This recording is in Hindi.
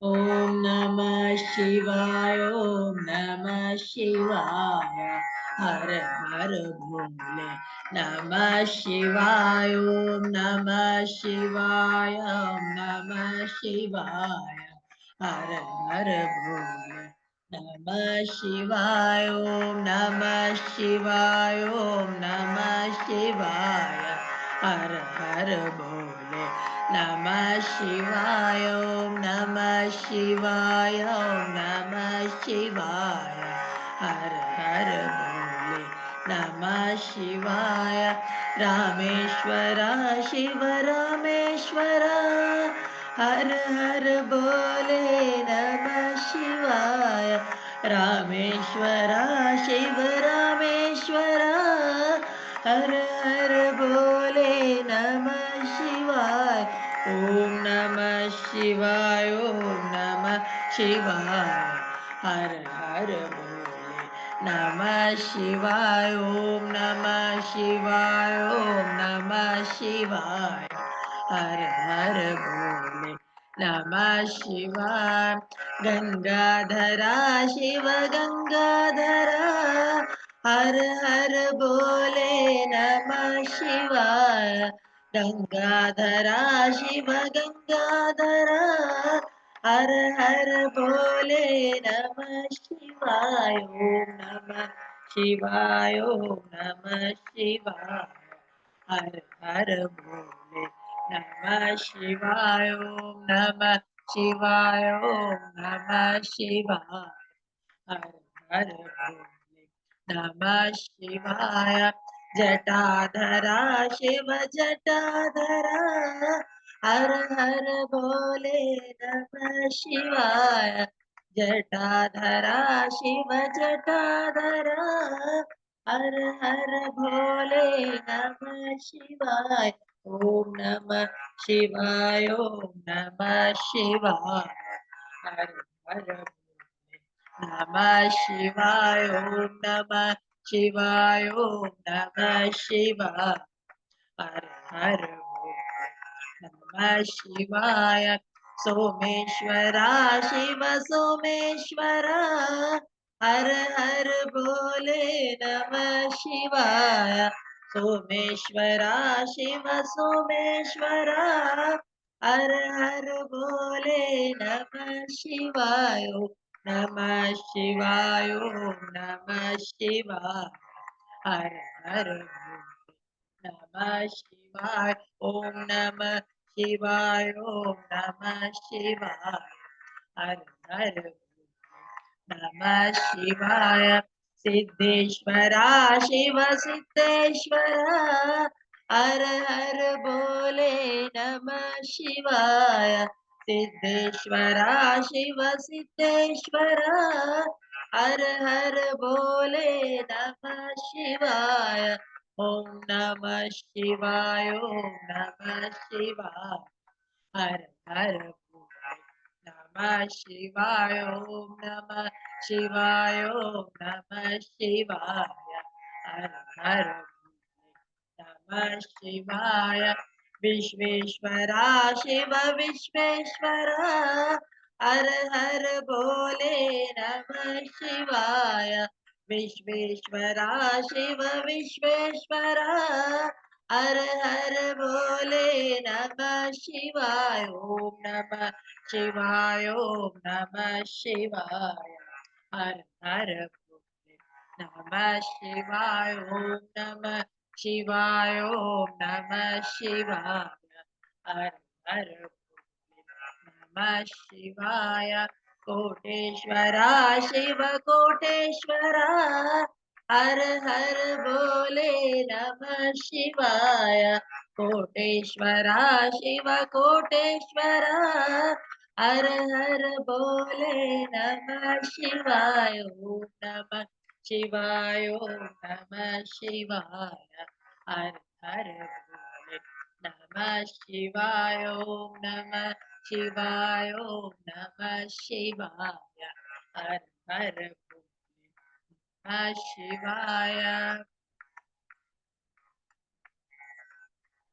ओम नमः शिवाय ओम नमः शिवाय हर हर भोले नमः शिवाय ओम नमः शिवाय ओम नमः शिवाय हर हर भोले नमः शिवाय ओम नमः शिवाय ओम नमः शिवाय हर हर भोले नमः शिवाय ओम नमः शिवाय ओम नमः शिवाय हर हर भोले नमः शिवाय रामेश्वर शिव रामेश्वर हर हर भोले नमः शिवाय रामेश्वर शिव रामेश्वर हर हर भोले नमः शिवाय ओम नमः शिवाय ओम नमः शिवाय हर हर भोले नमः शिवाय ओम नमः शिवाय ओम नमः शिवाय हर हर भोले नमः शिवाय गंगाधरा शिव गंगाधरा हर हर भोले नमः शिवाय गंगाधरा शिव गंगाधरा हर हर भोले नमः शिवाय ओम नमः शिवाय ओम नमः शिवाय हर हर भोले नमः शिवाय ओम नमः शिवाय ओम नमः शिवाय हर हर भोले नमः शिवाय जटाधरा शिव जटाधरा हर हर भोले नमः शिवाय जटाधरा शिव जटाधरा हर हर भोले नमः शिवाय ओम नमः शिवाय ओम नमः शिवाय हर हर भोले नमः शिवाय ओम नमः शिवाय ओम नमः शिवाय हर हर भोले नमः शिवाय सोमेश्वरा शिव सोमेश्वरा हर हर भोले नमः शिवाय सोमेश्वरा शिव सोमेश्वरा हर हर भोले नमः शिवाय ओम नमः शिवाय ओम नमः शिवाय हर हर भोले नमः शिवाय ओम नमः शिवाय ओम नमः शिवाय हर हर भोले नमः शिवाय सिद्धेश्वरा शिव सिद्धेश्वरा हर हर भोले नमः शिवाय सिद्धेश्वरा शिव सिद्धेश्वरा हर हर भोले नमः शिवाय ओम नमः शिवाय ओम नमः शिवाय हर हर भोले नमः शिवाय ओम नमः शिवाय ओम नमः शिवाय हर हर भोले नमः शिवाय विश्वेश्वरा शिव विश्वेश्वरा हर हर भोले नमः शिवाय विश्वेश्वरा शिव विश्वेश्वरा हर हर भोले नमः शिवाय ओम नमः शिवाय ओम नमः शिवाय हर हर भोले नमः शिवाय ओम नमः शिवाय ओम नमः शिवाय हर हर भोले नमः शिवाय कोटेश्वरा शिव कोटेश्वरा हर हर भोले नमः शिवाय कोटेश्वरा शिव कोटेश्वरा हर हर भोले नमः शिवाय ओम नमः शिवाय ओम नमः शिवाय हर हर भोले नमः शिवाय ओम नमः शिवाय ओम नमः शिवाय हर हर भोले नमः शिवाय